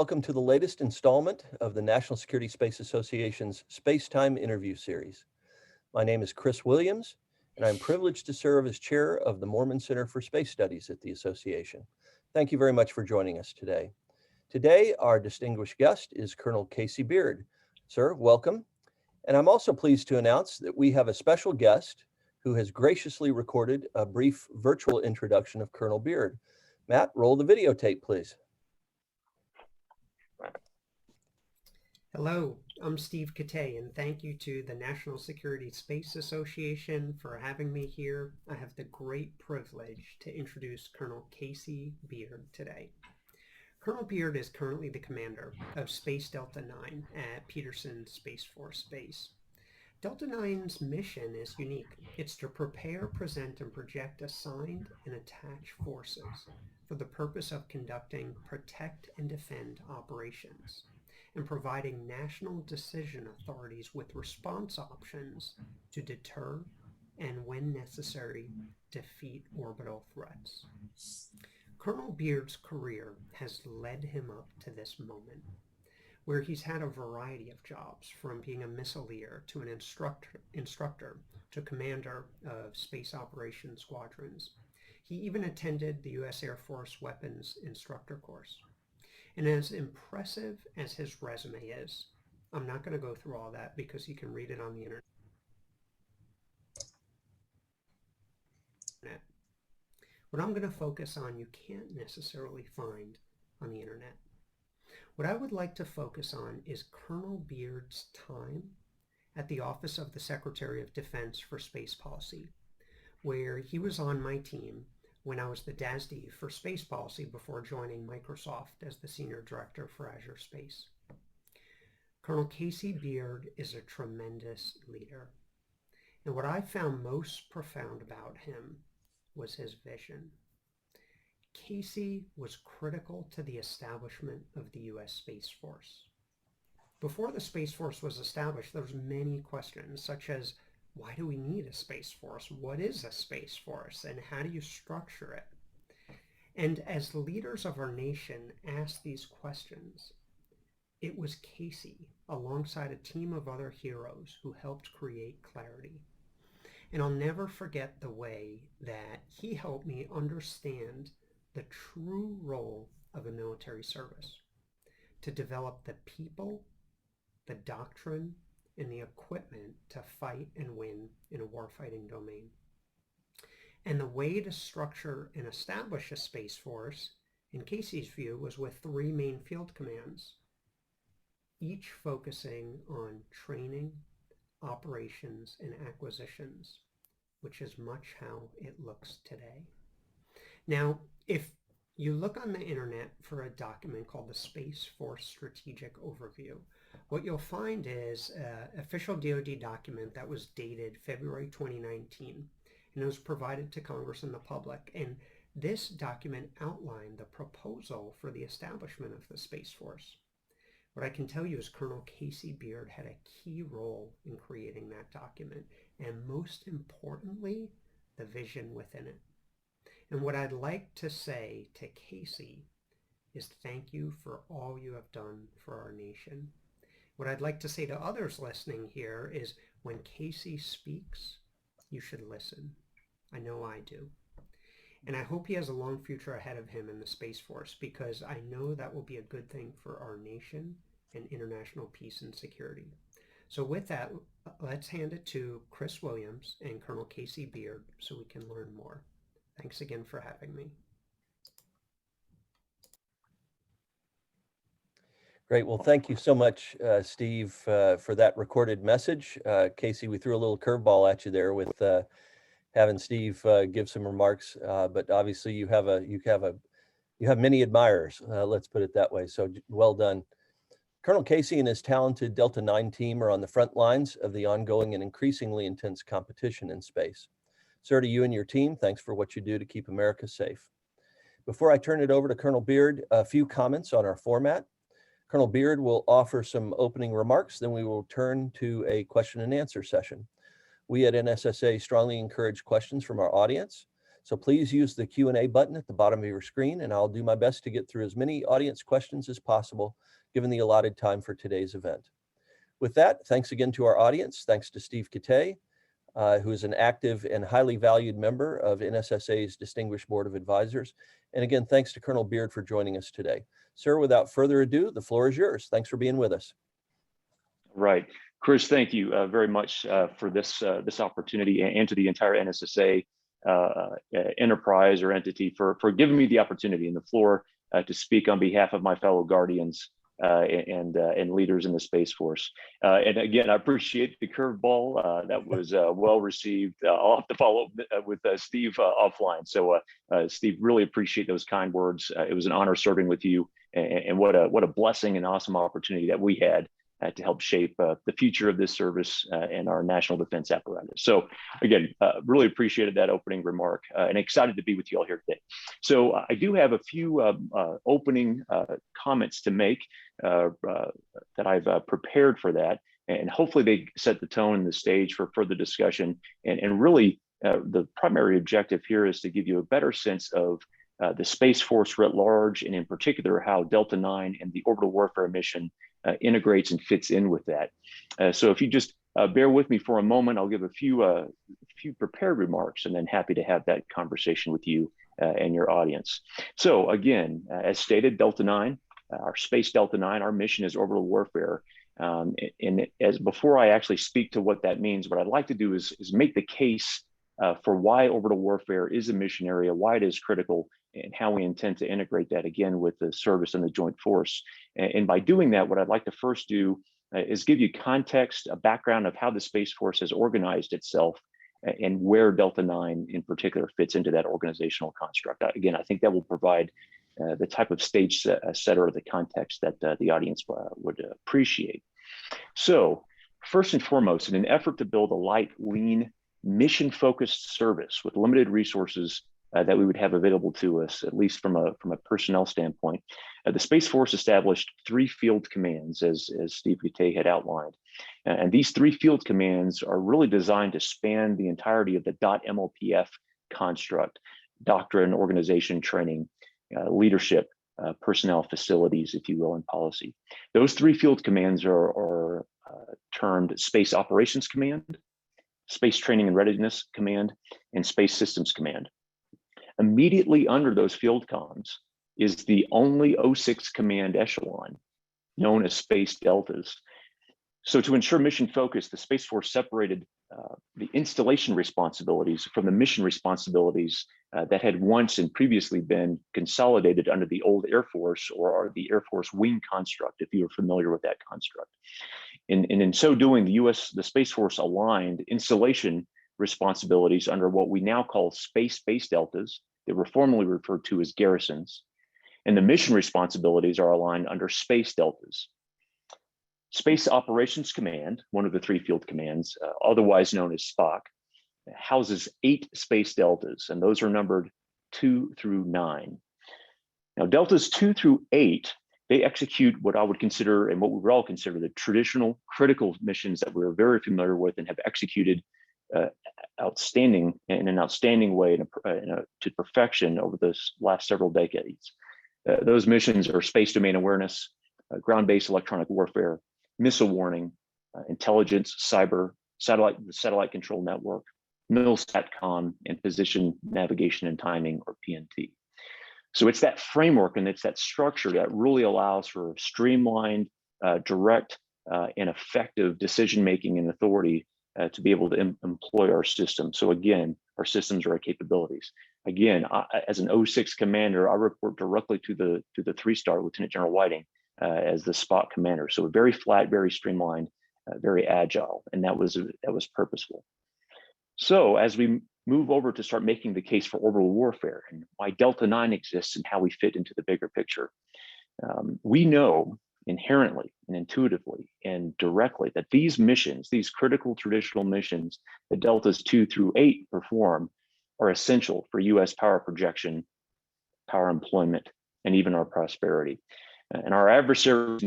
welcome to the latest installment of the National Security Space Association's SpaceTime interview series. My name is Chris Williams, and I'm privileged to serve as chair of the Mormon Center for Space Studies at the association. Thank you very much for joining us today. Today, our distinguished guest is Colonel Casey Beard. Sir, welcome. And I'm also pleased to announce that we have a special guest who has graciously recorded a brief virtual introduction of Colonel Beard. Matt, roll the videotape, please. Hello, I'm Steve Katay, and thank you to the National Security Space Association for having me here. I have the great privilege to introduce Colonel Casey Beard today. Colonel Beard is currently the commander of Space Delta 9 at Peterson Space Force Base. Delta 9's mission is unique. It's to prepare, present, and project assigned and attached forces for the purpose of conducting protect and defend operations and providing national decision authorities with response options to deter and, when necessary, defeat orbital threats. Colonel Beard's career has led him up to this moment, where he's had a variety of jobs, from being a missileer to an instructor to commander of space operations squadrons. He even attended the U.S. Air Force Weapons Instructor course. And as impressive as his resume is, I'm not going to go through all that because you can read it on the internet. What I'm going to focus on, you can't necessarily find on the internet. What I would like to focus on is Colonel Beard's time at the Office of the Secretary of Defense for Space Policy, where he was on my team when I was the DASD for space policy before joining Microsoft as the Senior Director for Azure Space. Colonel Casey Beard is a tremendous leader. And what I found most profound about him was his vision. Casey was critical to the establishment of the U.S. Space Force. Before the Space Force was established, there were many questions, such as, why do we need a Space Force? What is a Space Force? And how do you structure it? And as leaders of our nation asked these questions, it was Casey, alongside a team of other heroes, who helped create clarity. And I'll never forget the way that he helped me understand the true role of a military service, to develop the people, the doctrine, and the equipment to fight and win in a warfighting domain. And the way to structure and establish a Space Force, in Casey's view, was with three main field commands, each focusing on training, operations, and acquisitions, which is much how it looks today. Now, if you look on the internet for a document called the Space Force Strategic Overview, what you'll find is an official DoD document that was dated February 2019, and it was provided to Congress and the public. And this document outlined the proposal for the establishment of the Space Force. What I can tell you is Colonel Casey Beard had a key role in creating that document, and most importantly, the vision within it. And what I'd like to say to Casey is thank you for all you have done for our nation. What I'd like to say to others listening here is when Casey speaks, you should listen. I know I do. And I hope he has a long future ahead of him in the Space Force, because I know that will be a good thing for our nation and international peace and security. So with that, let's hand it to Chris Williams and Colonel Casey Beard so we can learn more. Thanks again for having me. Great. Well, thank you so much, Steve, for that recorded message. Casey, we threw a little curveball at you there with having Steve give some remarks, but obviously you have many admirers. Let's put it that way. So well done. Colonel Casey and his talented Delta 9 team are on the front lines of the ongoing and increasingly intense competition in space. Sir, to you and your team, thanks for what you do to keep America safe. Before I turn it over to Colonel Beard, a few comments on our format. Colonel Beard will offer some opening remarks, then we will turn to a question and answer session. We at NSSA strongly encourage questions from our audience. So please use the Q&A button at the bottom of your screen, and I'll do my best to get through as many audience questions as possible, given the allotted time for today's event. With that, thanks again to our audience. Thanks to Steve Kittay, who is an active and highly valued member of NSSA's Distinguished Board of Advisors. And again, thanks to Colonel Beard for joining us today. Sir, without further ado, the floor is yours. Thanks for being with us. Right. Chris, thank you very much for this opportunity, and to the entire NSSA enterprise or entity for giving me the opportunity and the floor to speak on behalf of my fellow guardians and leaders in the Space Force. And again, I appreciate the curveball. That was well received. I'll have to follow up with Steve offline. So Steve, really appreciate those kind words. It was an honor serving with you, and what a blessing and awesome opportunity that we had to help shape the future of this service and our national defense apparatus. So again, really appreciated that opening remark, and excited to be with you all here today. So I do have a few opening comments to make that I've prepared for that, and hopefully they set the tone and the stage for further discussion. And really, the primary objective here is to give you a better sense of the Space Force writ large, and in particular, how Delta IX and the orbital warfare mission integrates and fits in with that. So if you just bear with me for a moment, I'll give a few prepared remarks, and then happy to have that conversation with you and your audience. So again, as stated, Delta IX, our Space Delta IX, our mission is orbital warfare. And as before I actually speak to what that means, what I'd like to do is make the case for why orbital warfare is a mission area, why it is critical, and how we intend to integrate that again with the service and the joint force. And by doing that, what I'd like to first do is give you context, a background of how the Space Force has organized itself, and where Delta IX in particular fits into that organizational construct. Again, I think that will provide the type of stage setter or the context that the audience would appreciate. So first and foremost, in an effort to build a light, lean, mission-focused service with limited resources that we would have available to us, at least from a personnel standpoint, the Space Force established 3 field commands, as Steve Kittay had outlined. And these 3 field commands are really designed to span the entirety of the .MLPF construct: doctrine, organization, training, leadership, personnel, facilities, if you will, and policy. Those 3 field commands are termed Space Operations Command, Space Training and Readiness Command, and Space Systems Command. Immediately under those field comms is the only 06 command echelon, known as Space Deltas. So to ensure mission focus, the Space Force separated the installation responsibilities from the mission responsibilities that had once and previously been consolidated under the old Air Force, or the Air Force wing construct, if you're familiar with that construct. And in so doing, the Space Force aligned installation responsibilities under what we now call Space Base Deltas. They were formerly referred to as garrisons. And the mission responsibilities are aligned under Space Deltas. Space Operations Command, one of the 3 field commands, otherwise known as SPOC, houses 8 Space Deltas, and those are numbered 2 through 9. Now, Deltas 2 through 8, they execute what I would consider, and what we would all consider, the traditional critical missions that we're very familiar with and have executed in an outstanding way to perfection over this last several decades. Those missions are space domain awareness, ground-based electronic warfare, missile warning, intelligence, cyber, satellite control network, MILSATCOM, and position navigation and timing, or PNT. So it's that framework and it's that structure that really allows for streamlined, direct, and effective decision-making and authority to be able to employ our system. So again, our systems are our capabilities. Again, as an 06 commander, I report directly to the 3-star Lieutenant General Whiting as the SPOC commander. So very flat, very streamlined, very agile, and that was purposeful. So as we move over to start making the case for orbital warfare and why Delta IX exists and how we fit into the bigger picture, we know inherently and intuitively and directly that these missions, these critical traditional missions that Deltas 2 through 8 perform, are essential for U.S. power projection, power employment, and even our prosperity. And our adversaries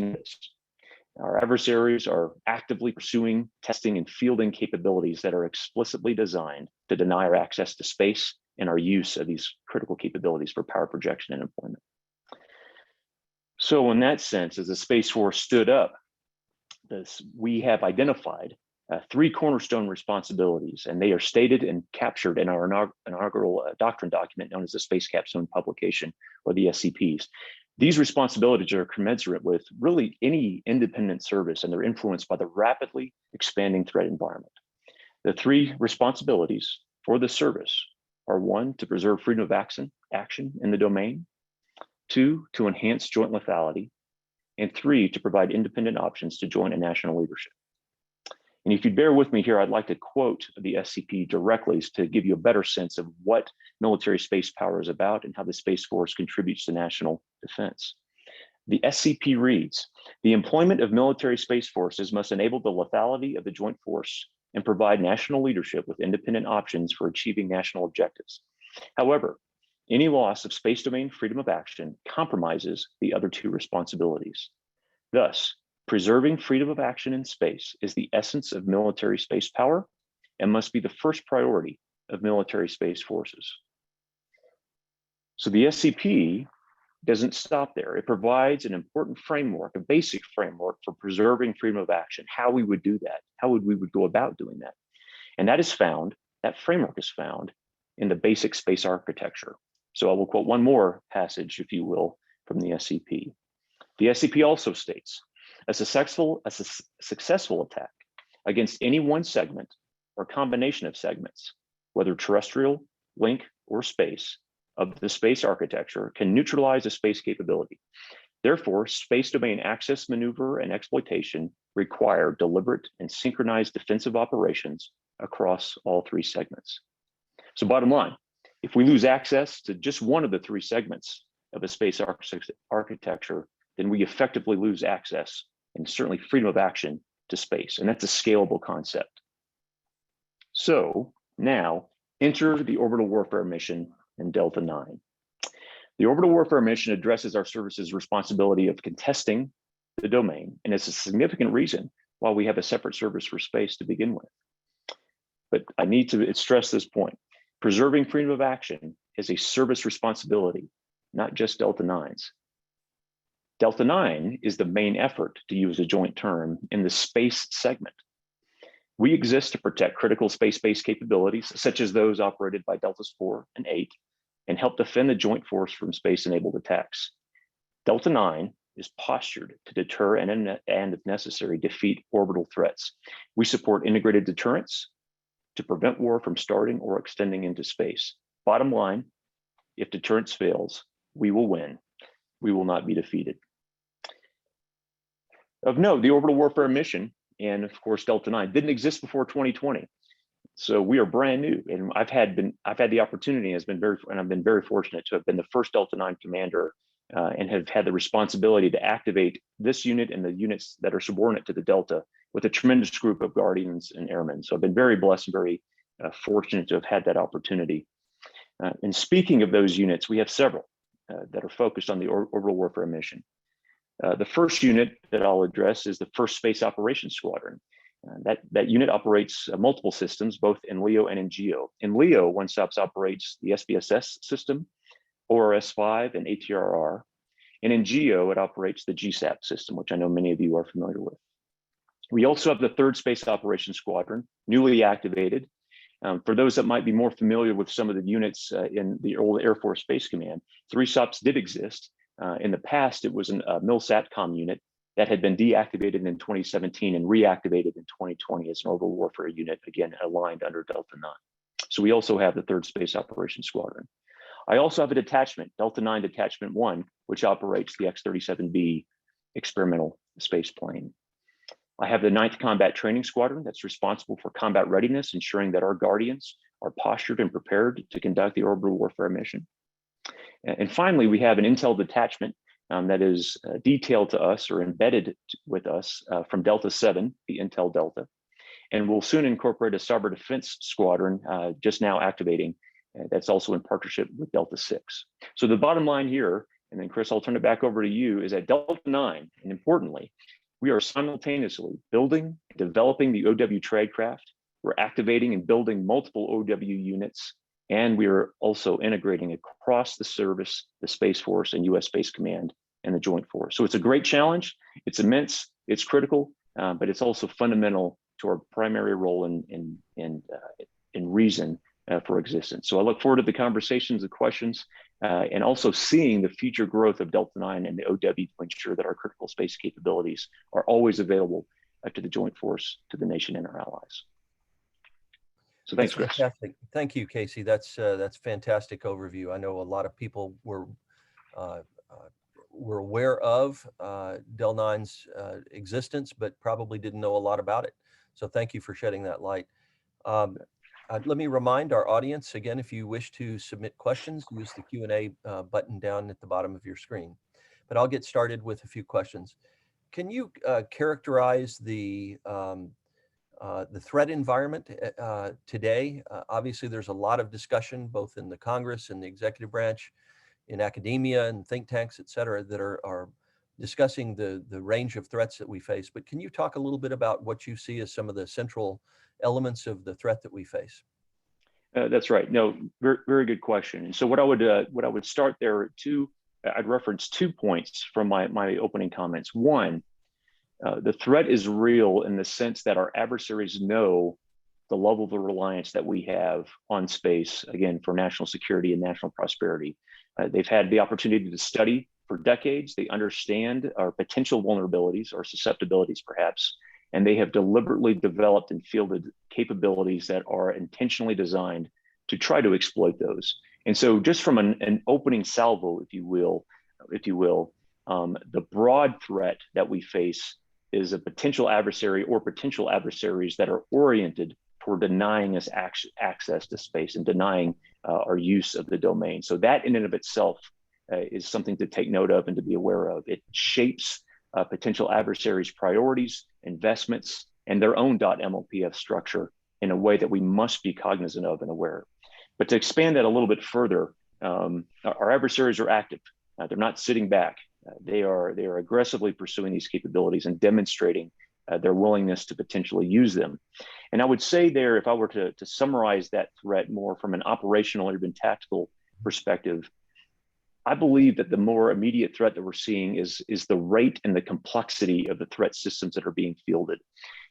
are actively pursuing, testing, and fielding capabilities that are explicitly designed to deny our access to space, in our use of these critical capabilities for power projection and employment. So in that sense, as the Space Force stood up, we have identified 3 cornerstone responsibilities, and they are stated and captured in our inaugural doctrine document known as the Space Capstone Publication, or the SCPs. These responsibilities are commensurate with really any independent service, and they're influenced by the rapidly expanding threat environment. The 3 responsibilities for the service are: 1, to preserve freedom of action in the domain; 2, to enhance joint lethality; and 3, to provide independent options to joint and national leadership. And if you bear with me here, I'd like to quote the SCP directly to give you a better sense of what military space power is about and how the Space Force contributes to national defense. The SCP reads, "The employment of military space forces must enable the lethality of the joint force and provide national leadership with independent options for achieving national objectives. However, any loss of space domain freedom of action compromises the other 2 responsibilities. Thus, preserving freedom of action in space is the essence of military space power and must be the first priority of military space forces." So the SCP doesn't stop there. It provides an important framework, a basic framework for preserving freedom of action, how we would do that, how we would go about doing that. And that framework is found in the basic space architecture. So I will quote one more passage, if you will, from the SCP. The SCP also states, a successful attack against any one segment or combination of segments, whether terrestrial, link, or space, of the space architecture can neutralize a space capability. Therefore, space domain access, maneuver, and exploitation require deliberate and synchronized defensive operations across all 3 segments. So bottom line, if we lose access to just one of the 3 segments of a space architecture, then we effectively lose access and certainly freedom of action to space. And that's a scalable concept. So now enter the orbital warfare mission in Delta 9. The orbital warfare mission addresses our service's responsibility of contesting the domain, and it's a significant reason why we have a separate service for space to begin with. But I need to stress this point. Preserving freedom of action is a service responsibility, not just Delta 9's. Delta 9 is the main effort, to use a joint term, in the space segment. We exist to protect critical space-based capabilities, such as those operated by Deltas 4 and 8, and help defend the joint force from space-enabled attacks. Delta 9 is postured to deter and, if necessary, defeat orbital threats. We support integrated deterrence to prevent war from starting or extending into space. Bottom line, if deterrence fails, we will win. We will not be defeated. Of note, the orbital warfare mission, and of course Delta 9, didn't exist before 2020. So we are brand new, and I've had the opportunity, and I've been very fortunate to have been the first Delta 9 commander, and have had the responsibility to activate this unit and the units that are subordinate to the Delta with a tremendous group of Guardians and Airmen. So I've been very blessed and very fortunate to have had that opportunity. And speaking of those units, we have several that are focused on the orbital warfare mission. The first unit that I'll address is the 1st Space Operations Squadron. That unit operates multiple systems, both in LEO and in GEO. In LEO, OneSops operates the SBSS system, ORS-5, and ATRR. And in GEO, it operates the GSAP system, which I know many of you are familiar with. We also have the 3rd Space Operations Squadron, newly activated. For those that might be more familiar with some of the units in the old Air Force Space Command, 3 SOPs did exist. In the past, it was a MILSATCOM unit that had been deactivated in 2017 and reactivated in 2020 as an orbital warfare unit, again, aligned under Delta 9. So we also have the 3rd Space Operations Squadron. I also have a detachment, Delta 9 Detachment 1, which operates the X-37B experimental space plane. I have the 9th Combat Training Squadron that's responsible for combat readiness, ensuring that our Guardians are postured and prepared to conduct the orbital warfare mission. And finally, we have an intel detachment that is detailed to us or embedded with us from Delta 7, the Intel Delta. And we'll soon incorporate a cyber defense squadron just now activating that's also in partnership with Delta 6. So the bottom line here, and then Chris, I'll turn it back over to you, is that Delta 9, and importantly, we are simultaneously building and developing the OW tradecraft. We're activating and building multiple OW units, And we are also integrating across the service, the Space Force and U.S. Space Command and the Joint Force. So it's a great challenge. It's immense. It's critical, but it's also fundamental to our primary role in reason for existence. So I look forward to the conversations, the questions, and also seeing the future growth of Delta IX and the OW to ensure that our critical space capabilities are always available to the Joint Force, to the nation and our allies. So thanks, Chris. Fantastic. Thank you, Casey. That's fantastic overview. I know a lot of people were aware of Del 9's existence, but probably didn't know a lot about it. So thank you for shedding that light. Let me remind our audience again, if you wish to submit questions, use the Q&A button down at the bottom of your screen. But I'll get started with a few questions. Can you characterize the threat environment today? Obviously, there's a lot of discussion both in the Congress and the executive branch, in academia and think tanks, et cetera, that are discussing the range of threats that we face. But can you talk a little bit about what you see as some of the central elements of the threat that we face? That's right. No, very, very good question. And so what I would start there I'd reference 2 points from my opening comments. One, the threat is real in the sense that our adversaries know the level of the reliance that we have on space, again, for national security and national prosperity. They've had the opportunity to study for decades. They understand our potential vulnerabilities or susceptibilities, perhaps, and they have deliberately developed and fielded capabilities that are intentionally designed to try to exploit those. And so just from an opening salvo, if you will, the broad threat that we face is a potential adversary or potential adversaries that are oriented toward denying us access to space and denying our use of the domain. So that in and of itself is something to take note of and to be aware of. It shapes potential adversaries' priorities, investments, and their own .MLPF structure in a way that we must be cognizant of and aware. But to expand that a little bit further, our adversaries are active. They're not sitting back. They are aggressively pursuing these capabilities and demonstrating their willingness to potentially use them. And I would say there, if I were to summarize that threat more from an operational or even tactical perspective, I believe that the more immediate threat that we're seeing is the rate and the complexity of the threat systems that are being fielded.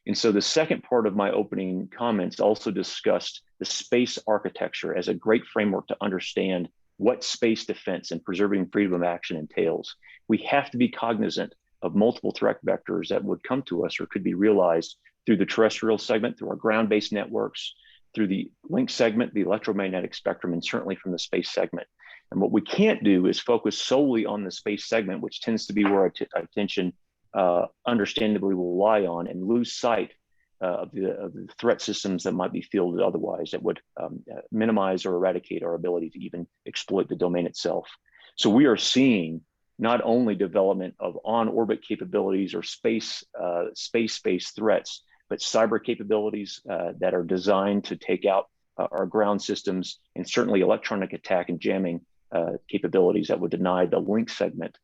And so the second part of my opening comments also discussed the space architecture as a great framework to understand what space defense and preserving freedom of action entails. We have to be cognizant of multiple threat vectors that would come to us or could be realized through the terrestrial segment, through our ground-based networks, through the link segment, the electromagnetic spectrum, and certainly from the space segment. And what we can't do is focus solely on the space segment, which tends to be where our attention understandably will lie on, and lose sight of the threat systems that might be fielded otherwise that would minimize or eradicate our ability to even exploit the domain itself. So we are seeing not only development of on-orbit capabilities or space-based threats, but cyber capabilities that are designed to take out our ground systems, and certainly electronic attack and jamming capabilities that would deny the link segment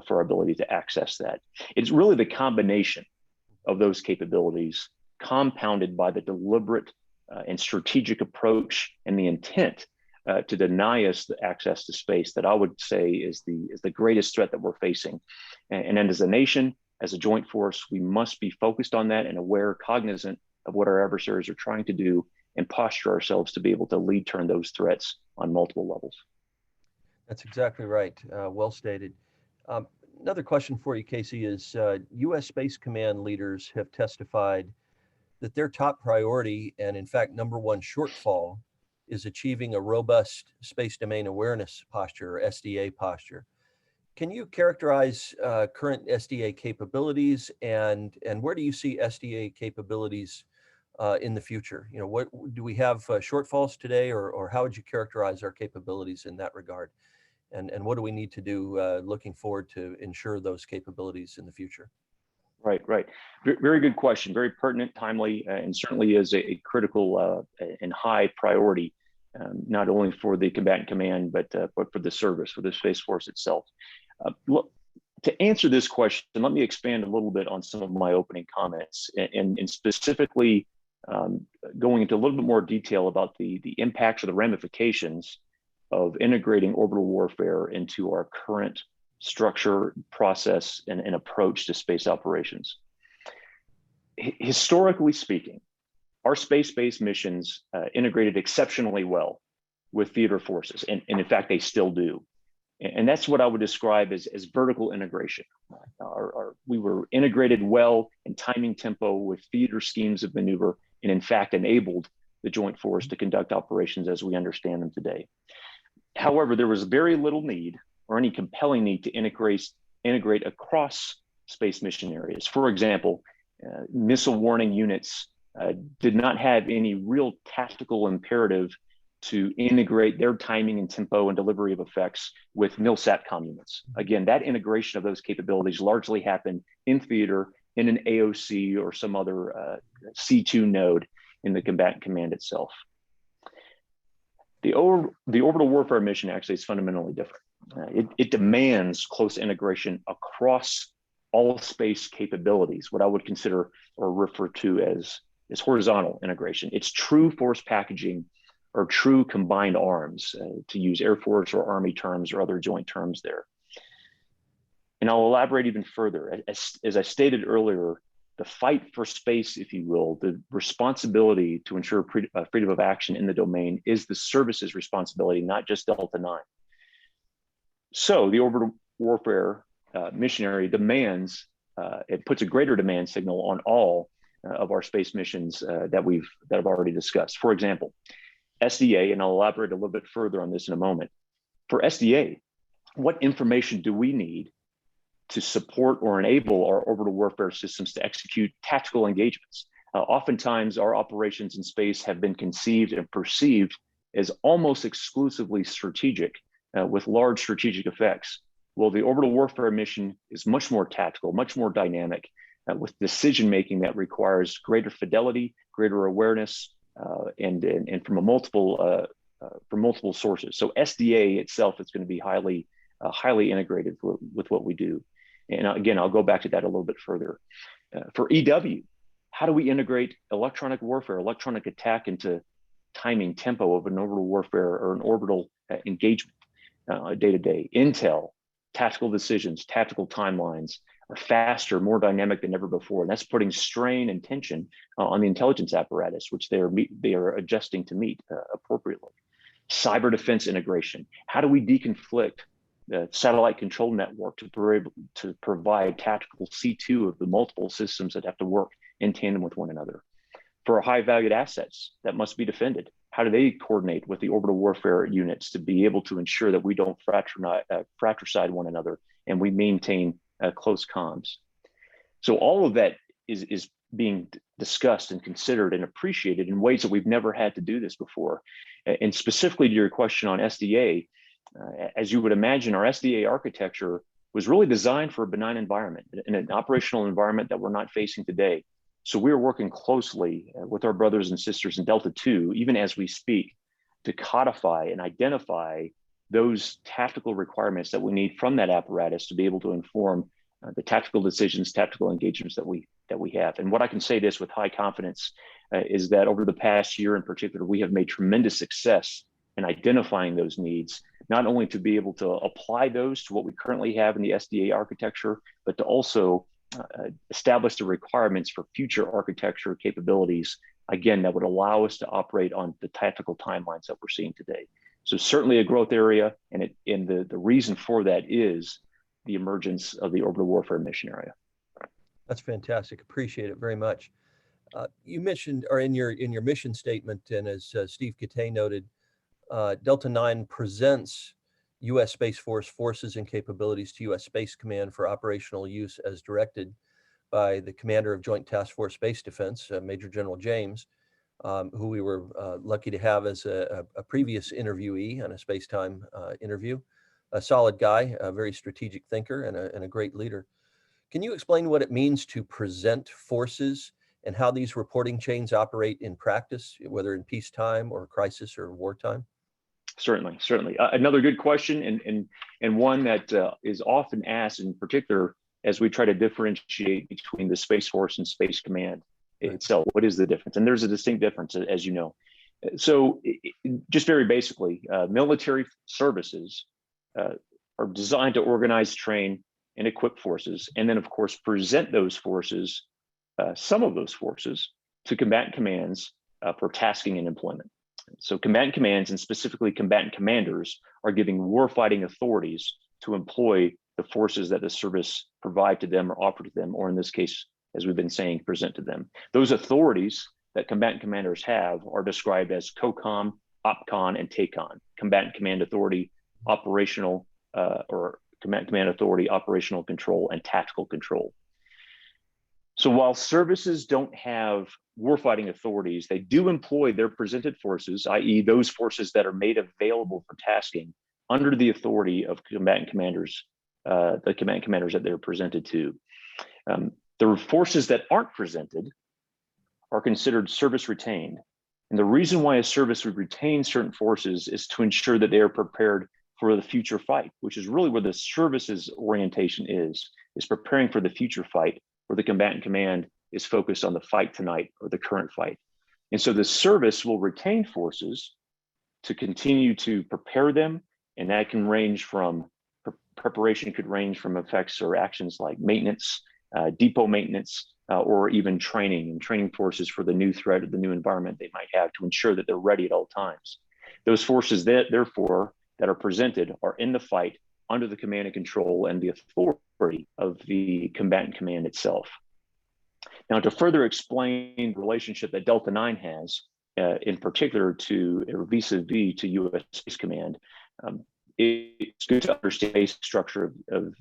for our ability to access that. It's really the combination of those capabilities compounded by the deliberate and strategic approach and the intent to deny us the access to space that I would say is the greatest threat that we're facing. And as a nation, as a joint force, we must be focused on that and aware, cognizant of what our adversaries are trying to do, and posture ourselves to be able to lead turn those threats on multiple levels. That's exactly right. Well stated. Another question for you, Casey, is U.S. Space Command leaders have testified that their top priority, and in fact, number one shortfall, is achieving a robust space domain awareness posture, or SDA posture. Can you characterize current SDA capabilities, and where do you see SDA capabilities in the future? You know, what do we have shortfalls today, or how would you characterize our capabilities in that regard? And what do we need to do looking forward to ensure those capabilities in the future? Right. Very good question. Very pertinent, timely, and certainly is a critical and high priority, not only for the combatant command, but for the service, for the Space Force itself. Look, to answer this question, let me expand a little bit on some of my opening comments, and specifically going into a little bit more detail about the impacts or the ramifications of integrating orbital warfare into our current structure, process, and approach to space operations. Historically speaking, our space-based missions integrated exceptionally well with theater forces, and in fact, they still do. And that's what I would describe as vertical integration. We were integrated well in timing tempo with theater schemes of maneuver, and in fact enabled the joint force to conduct operations as we understand them today. However, there was very little need or any compelling need to integrate across space mission areas. For example, missile warning units did not have any real tactical imperative to integrate their timing and tempo and delivery of effects with MILSATCOM units. Again, that integration of those capabilities largely happened in theater, in an AOC or some other C2 node in the combatant command itself. The orbital warfare mission actually is fundamentally different. It demands close integration across all space capabilities, what I would consider or refer to as horizontal integration. It's true force packaging or true combined arms, to use Air Force or Army terms or other joint terms there. And I'll elaborate even further. As I stated earlier, the fight for space, if you will, the responsibility to ensure freedom of action in the domain is the service's responsibility, not just Delta 9. So the orbital warfare missionary demands, it puts a greater demand signal on all of our space missions that I've already discussed. For example, SDA, and I'll elaborate a little bit further on this in a moment. For SDA, what information do we need to support or enable our orbital warfare systems to execute tactical engagements? Oftentimes, our operations in space have been conceived and perceived as almost exclusively strategic, with large strategic effects. Well, the orbital warfare mission is much more tactical, much more dynamic, with decision-making that requires greater fidelity, greater awareness, and from multiple sources. So SDA itself is going to be highly integrated with what we do. And again, I'll go back to that a little bit further. For EW, how do we integrate electronic warfare, electronic attack into timing tempo of an orbital warfare or an orbital engagement day to day? Intel, tactical decisions, tactical timelines are faster, more dynamic than ever before. And that's putting strain and tension on the intelligence apparatus, which they are adjusting to meet appropriately. Cyber defense integration. How do we deconflict the satellite control network to provide tactical C2 of the multiple systems that have to work in tandem with one another? For our high valued assets that must be defended, how do they coordinate with the orbital warfare units to be able to ensure that we don't fratricide one another and we maintain close comms? So all of that is being discussed and considered and appreciated in ways that we've never had to do this before. And specifically to your question on SDA, as you would imagine, our SDA architecture was really designed for a benign environment, in an operational environment that we're not facing today. So we're working closely with our brothers and sisters in Delta 2, even as we speak, to codify and identify those tactical requirements that we need from that apparatus to be able to inform the tactical decisions, tactical engagements that we have. And what I can say this with high confidence is that over the past year in particular, we have made tremendous success in identifying those needs, not only to be able to apply those to what we currently have in the SDA architecture, but to also establish the requirements for future architecture capabilities, again, that would allow us to operate on the tactical timelines that we're seeing today. So certainly a growth area, and the reason for that is the emergence of the orbital warfare mission area. That's fantastic. Appreciate it very much. You mentioned, or in your mission statement, and as Steve Katay noted, Delta 9 presents U.S. Space Force forces and capabilities to U.S. Space Command for operational use as directed by the Commander of Joint Task Force Space Defense, Major General James, who we were lucky to have as a previous interviewee on a SpaceTime interview. A solid guy, a very strategic thinker, and a great leader. Can you explain what it means to present forces and how these reporting chains operate in practice, whether in peacetime or crisis or wartime? Certainly. Another good question, and one that is often asked, in particular, as we try to differentiate between the Space Force and Space Command. itself. What is the difference? And there's a distinct difference, as you know. So just very basically, military services are designed to organize, train, and equip forces, and then of course present those forces, some of those forces, to combatant commands for tasking and employment. So combatant commands, and specifically combatant commanders, are giving warfighting authorities to employ the forces that the service provide to them or offer to them, or in this case, as we've been saying, present to them. Those authorities that combatant commanders have are described as COCOM, OPCON, and TACON, combatant command authority, operational, or combatant command authority, operational control, and tactical control. So while services don't have warfighting authorities, they do employ their presented forces, i.e. those forces that are made available for tasking, under the authority of combatant commanders, the combatant commanders that they're presented to. The forces that aren't presented are considered service retained. And the reason why a service would retain certain forces is to ensure that they are prepared for the future fight, which is really where the services orientation is preparing for the future fight, where the combatant command is focused on the fight tonight or the current fight. And so the service will retain forces to continue to prepare them. And that can range from, preparation could range from effects or actions like maintenance, depot maintenance, or even training and training forces for the new threat or the new environment they might have to ensure that they're ready at all times. Those forces that, therefore, that are presented are in the fight under the command and control and the authority of the combatant command itself. Now, to further explain the relationship that Delta 9 has, in particular to, or vis-a-vis to U.S. Space Command, it's good to understand the basic structure of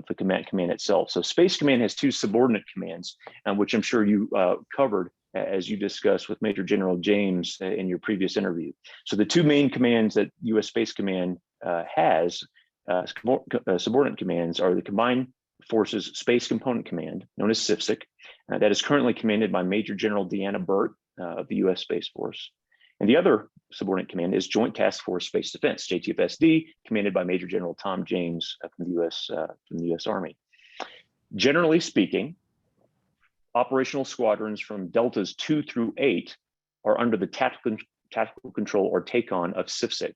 the command itself. So Space Command has two subordinate commands, which I'm sure you covered as you discussed with Major General James in your previous interview. So the two main commands that U.S. Space Command has, subordinate commands, are the Combined Forces Space Component Command, known as SIFSIC, that is currently commanded by Major General Deanna Burt of the U.S. Space Force. And the other subordinate command is Joint Task Force Space Defense, JTFSD, commanded by Major General Tom James from the U.S. Army. Generally speaking, operational squadrons from Deltas 2 through 8 are under the tactical control or take-on of SIFSIC.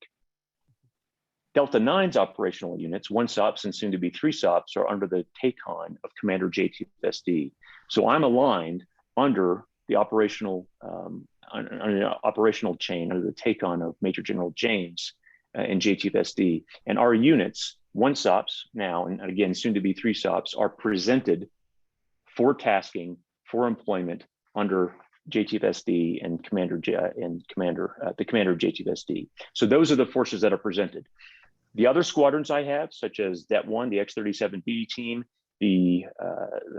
Delta 9's operational units, 1 SOPs and soon to be 3 SOPs, are under the take-on of Commander JTFSD. So I'm aligned under the operational chain, under the take-on of Major General James in JTFSD. And our units, 1 SOPs now, and again, soon to be 3 SOPs, are presented for tasking, for employment under JTFSD and the commander of JTFSD. So those are the forces that are presented. The other squadrons I have, such as Det 1, the X-37B team,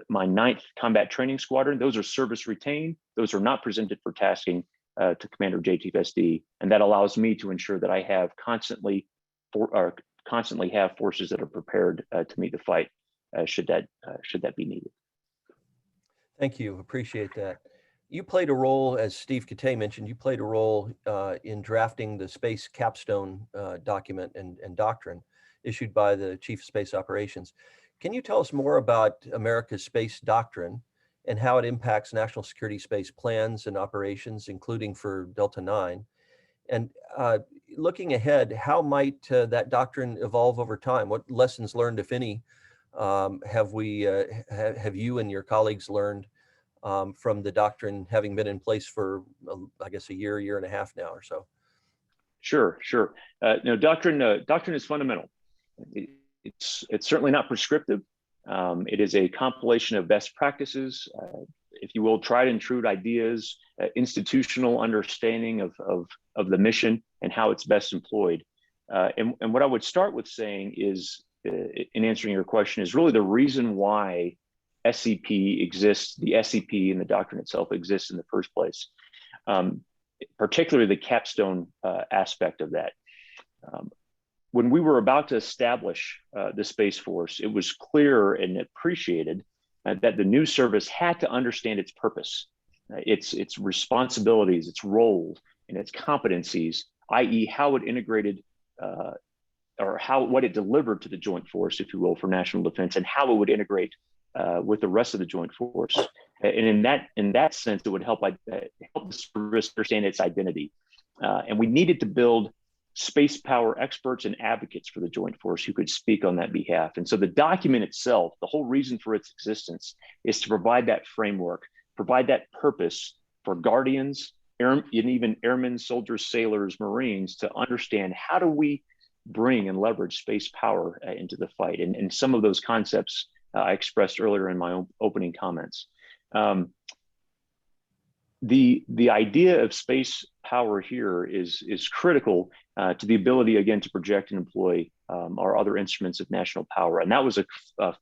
my 9th Combat Training Squadron, those are service retained. Those are not presented for tasking to Commander JTFSD, and that allows me to ensure that I have constantly have forces that are prepared to meet the fight should that be needed. Thank you. Appreciate that. You played a role, as Steve Katay mentioned, you played a role in drafting the Space Capstone document and doctrine issued by the Chief of Space Operations. Can you tell us more about America's space doctrine and how it impacts national security space plans and operations, including for Delta 9? And looking ahead, how might that doctrine evolve over time? What lessons learned, if any, have you and your colleagues learned from the doctrine having been in place for, I guess, a year and a half now or so? Sure. Doctrine is fundamental. It's certainly not prescriptive. It is a compilation of best practices, if you will, tried and true ideas, institutional understanding of the mission and how it's best employed. And what I would start with saying is, in answering your question, is really the reason why SCP exists, the SCP and the doctrine itself exists in the first place, particularly the capstone aspect of that. When we were about to establish the Space Force, it was clear and appreciated that the new service had to understand its purpose, its responsibilities, its roles, and its competencies, i.e. how it integrated or what it delivered to the Joint Force, if you will, for national defense, and how it would integrate with the rest of the Joint Force. And in that sense, it would help help the service understand its identity. And we needed to build space power experts and advocates for the Joint Force who could speak on that behalf. And so the document itself, the whole reason for its existence, is to provide that framework, provide that purpose for guardians, and even airmen, soldiers, sailors, Marines, to understand how do we bring and leverage space power into the fight. And some of those concepts I expressed earlier in my own opening comments. The idea of space power here is critical to the ability, again, to project and employ our other instruments of national power. And that was a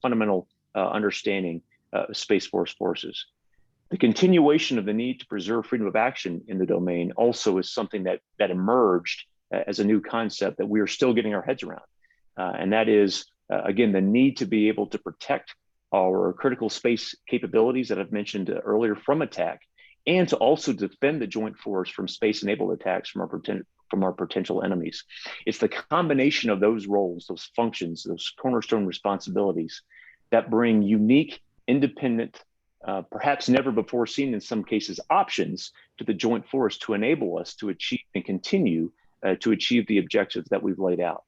fundamental understanding of Space Force forces. The continuation of the need to preserve freedom of action in the domain also is something that emerged as a new concept that we are still getting our heads around. And that is, again, the need to be able to protect our critical space capabilities that I've mentioned earlier from attack, and to also defend the Joint Force from space-enabled attacks from our potential enemies. It's the combination of those roles, those functions, those cornerstone responsibilities that bring unique, independent, perhaps never before seen in some cases, options to the Joint Force to enable us to achieve and continue to achieve the objectives that we've laid out.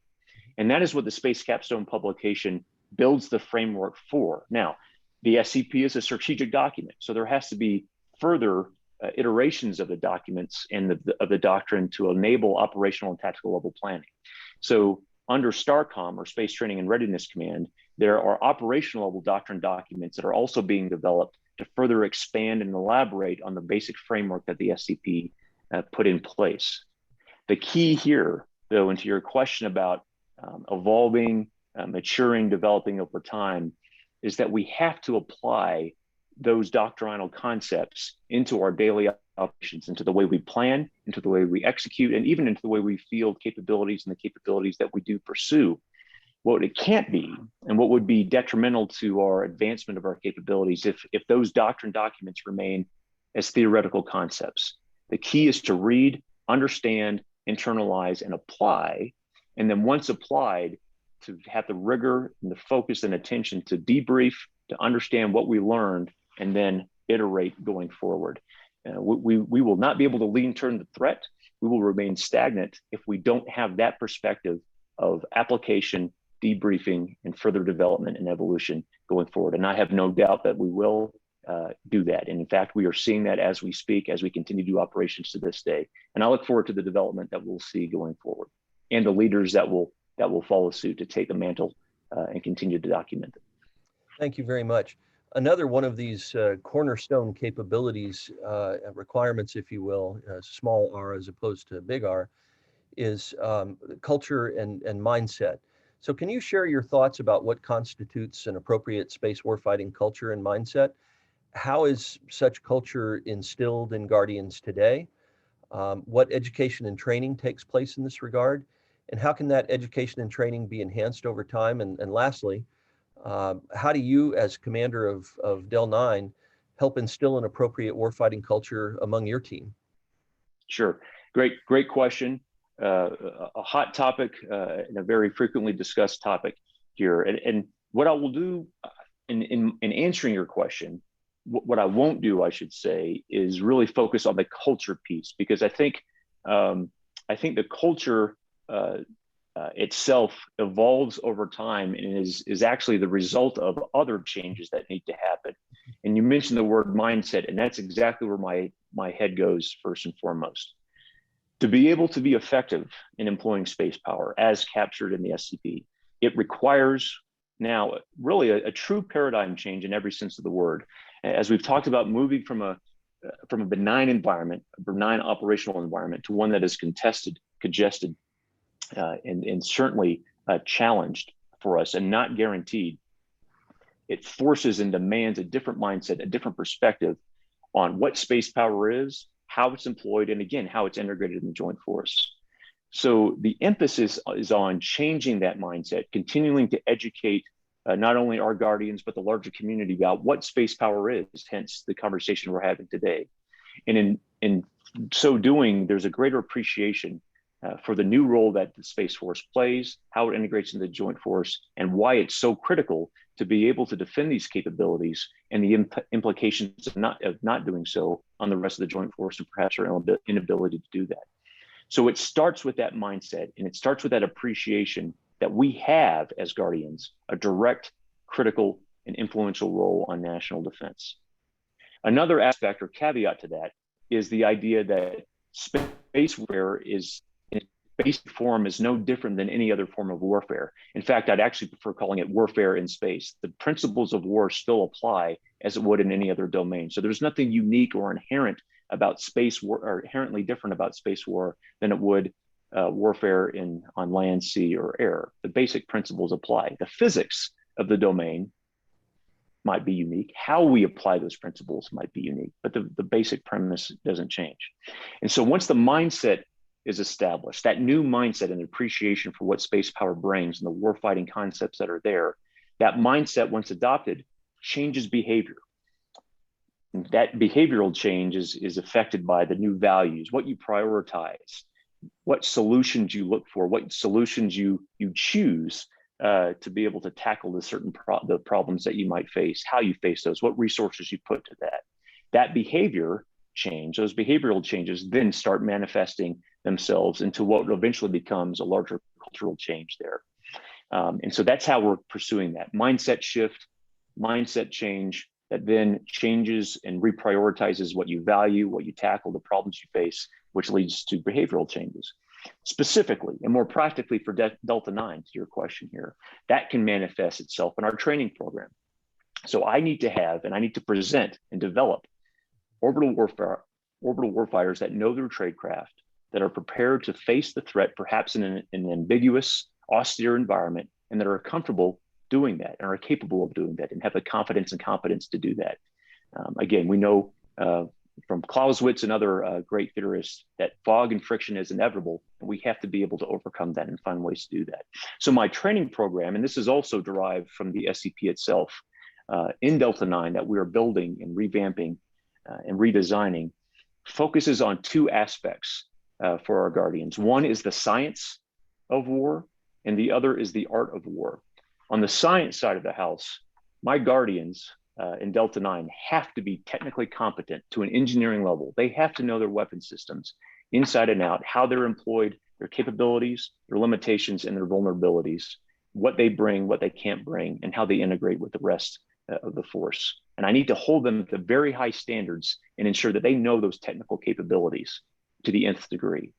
And that is what the Space Capstone publication builds the framework for. Now, the SCP is a strategic document, so there has to be further iterations of the documents and of the doctrine to enable operational and tactical level planning. So under STARCOM, or Space Training and Readiness Command, there are operational level doctrine documents that are also being developed to further expand and elaborate on the basic framework that the SCP put in place. The key here, though, and to your question about evolving, maturing, developing over time, is that we have to apply those doctrinal concepts into our daily operations, into the way we plan, into the way we execute, and even into the way we field capabilities and the capabilities that we do pursue. What it can't be, and what would be detrimental to our advancement of our capabilities, if those doctrine documents remain as theoretical concepts. The key is to read, understand, internalize, and apply. And then once applied, to have the rigor and the focus and attention to debrief, to understand what we learned, and then iterate going forward. We will not be able to turn the threat. We will remain stagnant if we don't have that perspective of application, debriefing, and further development and evolution going forward. And I have no doubt that we will do that. And in fact, we are seeing that as we speak, as we continue to do operations to this day. And I look forward to the development that we'll see going forward, and the leaders that will follow suit to take the mantle and continue to document it. Thank you very much. Another one of these cornerstone capabilities, requirements, if you will, small r as opposed to big R, is culture and mindset. So can you share your thoughts about what constitutes an appropriate space warfighting culture and mindset? How is such culture instilled in Guardians today? What education and training takes place in this regard? And how can that education and training be enhanced over time? And lastly, how do you, as commander of Del 9, help instill an appropriate warfighting culture among your team? Sure. Great question. A hot topic and a very frequently discussed topic here. And what I will do in answering your question, what I won't do, I should say, is really focus on the culture piece, because I think the culture itself evolves over time and is actually the result of other changes that need to happen. And you mentioned the word mindset, and that's exactly where my head goes first and foremost. To be able to be effective in employing space power as captured in the SCP, it requires now really a true paradigm change in every sense of the word. As we've talked about, moving from a benign environment, a benign operational environment, to one that is contested, congested, and certainly challenged for us and not guaranteed. It forces and demands a different mindset, a different perspective on what space power is, how it's employed, and again, how it's integrated in the Joint Force. So the emphasis is on changing that mindset, continuing to educate not only our Guardians, but the larger community about what space power is, hence the conversation we're having today. And in so doing, there's a greater appreciation for the new role that the Space Force plays, how it integrates into the Joint Force, and why it's so critical to be able to defend these capabilities and the implications of not doing so on the rest of the Joint Force and perhaps our inability to do that. So it starts with that mindset, and it starts with that appreciation that we have as Guardians a direct, critical, and influential role on national defense. Another aspect or caveat to that is the idea that space warfare is in its basic form is no different than any other form of warfare. In fact, I'd actually prefer calling it warfare in space. The principles of war still apply as it would in any other domain. So there's nothing unique or inherent about space war, or inherently different about space war than it would warfare on land, sea, or air. The basic principles apply. The physics of the domain might be unique. How we apply those principles might be unique, but the basic premise doesn't change. And so once the mindset is established, that new mindset and appreciation for what space power brings and the warfighting concepts that are there, that mindset, once adopted, changes behavior. And that behavioral change is affected by the new values, what you prioritize, what solutions you look for, what solutions you choose to be able to tackle the problems that you might face, how you face those, what resources you put to that. That behavior change, those behavioral changes then start manifesting themselves into what eventually becomes a larger cultural change there. And so that's how we're pursuing that mindset shift, mindset change that then changes and reprioritizes what you value, what you tackle, the problems you face, which leads to behavioral changes. Specifically and more practically for Delta 9, to your question here, that can manifest itself in our training program. So I need to have, and I need to present and develop orbital warfighters that know their tradecraft, that are prepared to face the threat, perhaps in an ambiguous, austere environment, and that are comfortable doing that and are capable of doing that and have the confidence and competence to do that. Again, we know from Clausewitz and other great theorists that fog and friction is inevitable, and we have to be able to overcome that and find ways to do that. So my training program, and this is also derived from the SCP itself, in Delta 9 that we are building and revamping and redesigning, focuses on two aspects for our Guardians. One is the science of war, and the other is the art of war. On the science side of the house, my Guardians in Delta 9 have to be technically competent to an engineering level. They have to know their weapon systems inside and out, how they're employed, their capabilities, their limitations, and their vulnerabilities, what they bring, what they can't bring, and how they integrate with the rest of the force. And I need to hold them to very high standards and ensure that they know those technical capabilities to the nth degree.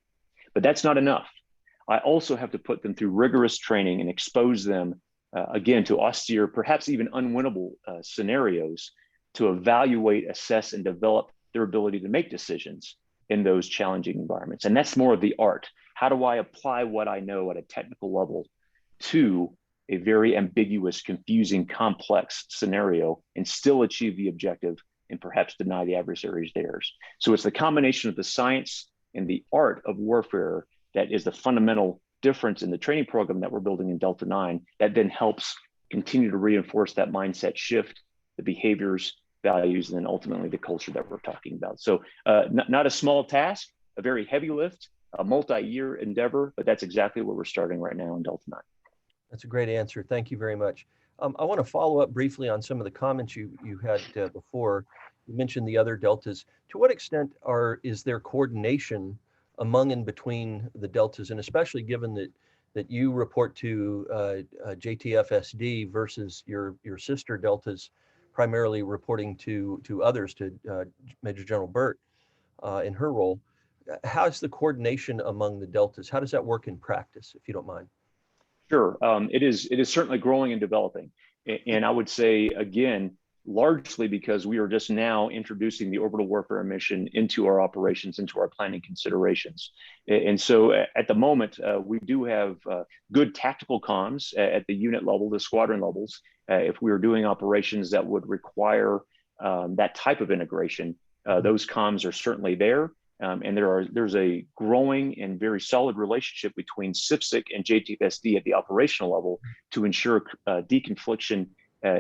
But that's not enough. I also have to put them through rigorous training and expose them again, to austere, perhaps even unwinnable scenarios to evaluate, assess, and develop their ability to make decisions in those challenging environments. And that's more of the art. How do I apply what I know at a technical level to a very ambiguous, confusing, complex scenario and still achieve the objective and perhaps deny the adversaries theirs? So it's the combination of the science and the art of warfare that is the fundamental difference in the training program that we're building in Delta 9 that then helps continue to reinforce that mindset shift, the behaviors, values, and then ultimately the culture that we're talking about. So not a small task, a very heavy lift, a multi-year endeavor, but that's exactly where we're starting right now in Delta 9. That's a great answer. Thank you very much. I want to follow up briefly on some of the comments you had before. You mentioned the other deltas. To what extent is there coordination among and between the deltas, and especially given that you report to JTFSD versus your sister deltas, primarily reporting to others, to Major General Burt in her role? How's the coordination among the deltas? How does that work in practice, if you don't mind? Sure, it is certainly growing and developing, and I would say again, largely because we are just now introducing the orbital warfare mission into our operations, into our planning considerations. And so at the moment, we do have good tactical comms at the unit level, the squadron levels. If we were doing operations that would require that type of integration, those comms are certainly there. And there's a growing and very solid relationship between CIPSIC and JTFSD at the operational level to ensure deconfliction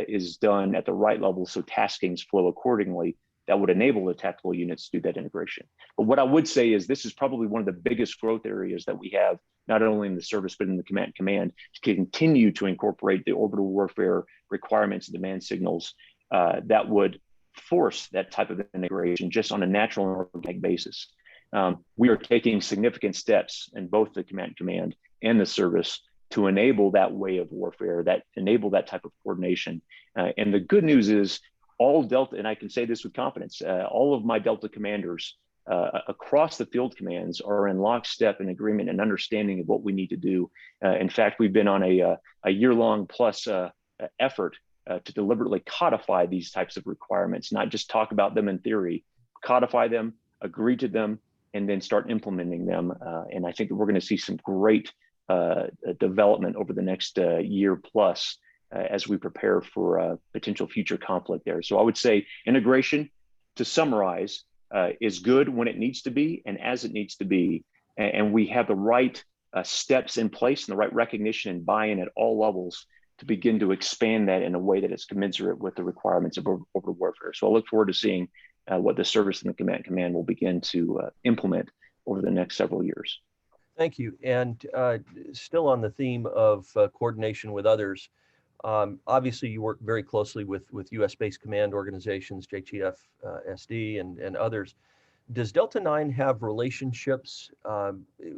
is done at the right level, so taskings flow accordingly that would enable the tactical units to do that integration. But what I would say is this is probably one of the biggest growth areas that we have, not only in the service, but in the command to continue to incorporate the orbital warfare requirements and demand signals that would force that type of integration just on a natural and organic basis. We are taking significant steps in both the command and the service to enable that way of warfare, that enable that type of coordination. And the good news is all Delta, and I can say this with confidence, all of my Delta commanders across the field commands are in lockstep and agreement and understanding of what we need to do. In fact, we've been on a year-long plus effort to deliberately codify these types of requirements, not just talk about them in theory, codify them, agree to them, and then start implementing them. And I think that we're going to see some great development over the next year plus as we prepare for potential future conflict there. So I would say integration, to summarize, is good when it needs to be and as it needs to be. And we have the right steps in place and the right recognition and buy-in at all levels to begin to expand that in a way that is commensurate with the requirements of orbital warfare. So I look forward to seeing what the service and the command will begin to implement over the next several years. Thank you. And still on the theme of coordination with others, obviously you work very closely with U.S. Space Command organizations, JTF, SD, and others. Does Delta 9 have relationships,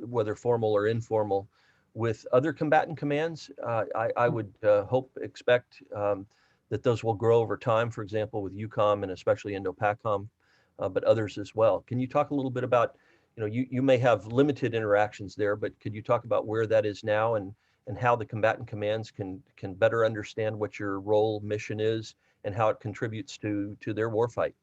whether formal or informal, with other combatant commands? I would expect that those will grow over time, for example, with EUCOM and especially Indo-PACOM, but others as well. Can you talk a little bit about, you may have limited interactions there, but could you talk about where that is now and how the combatant commands can better understand what your role mission is and how it contributes to their warfight?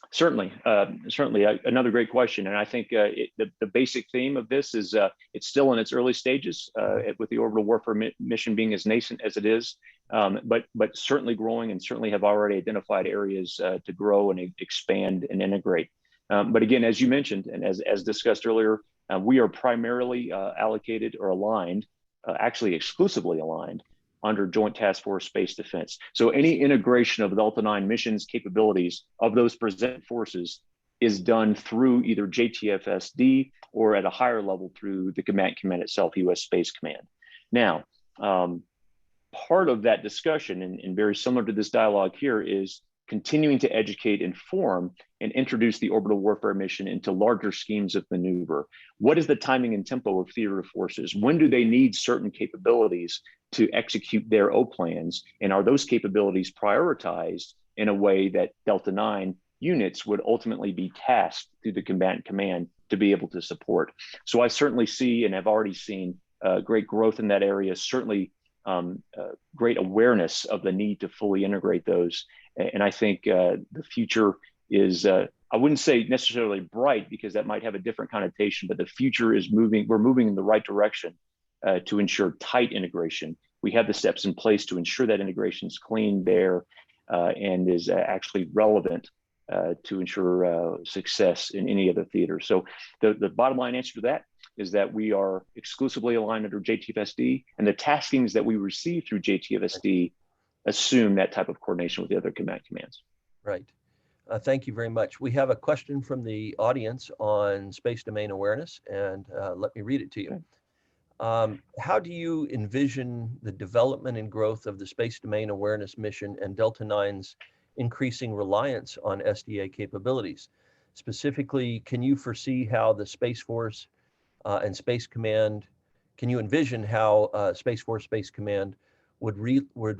Certainly, another great question, and I think the basic theme of this is it's still in its early stages with the orbital warfare mission being as nascent as it is, but certainly growing and certainly have already identified areas to grow and expand and integrate. But again, as you mentioned, and as discussed earlier, we are primarily allocated or aligned, actually exclusively aligned, under Joint Task Force Space Defense. So any integration of Delta 9 missions capabilities of those present forces is done through either JTFSD or at a higher level through the command itself, U.S. Space Command. Now, part of that discussion, and very similar to this dialogue here, is continuing to educate, inform, and introduce the orbital warfare mission into larger schemes of maneuver. What is the timing and tempo of theater of forces? When do they need certain capabilities to execute their O plans? And are those capabilities prioritized in a way that Delta 9 units would ultimately be tasked through the combatant command to be able to support? So I certainly see and have already seen great growth in that area, certainly great awareness of the need to fully integrate those. And I think the future is, I wouldn't say necessarily bright because that might have a different connotation, but the future is moving, we're moving in the right direction to ensure tight integration. We have the steps in place to ensure that integration is clean, bare, and is actually relevant to ensure success in any other theater. So the bottom line answer to that is that we are exclusively aligned under JTFSD, and the taskings that we receive through JTFSD assume that type of coordination with the other commands. Right. Thank you very much. We have a question from the audience on space domain awareness, and let me read it to you. How do you envision the development and growth of the space domain awareness mission and Delta 9's increasing reliance on SDA capabilities? Specifically, can you foresee how the Space Force and Space Command, can you envision how Space Force, Space Command would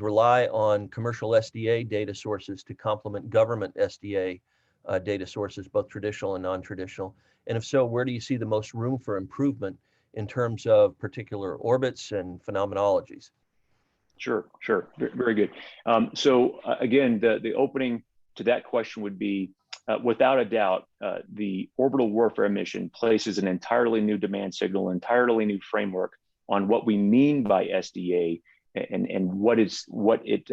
rely on commercial SDA data sources to complement government SDA data sources, both traditional and non-traditional? And if so, where do you see the most room for improvement in terms of particular orbits and phenomenologies? Sure, very good. So again, the opening to that question would be, without a doubt, the orbital warfare mission places an entirely new demand signal, entirely new framework on what we mean by SDA and what it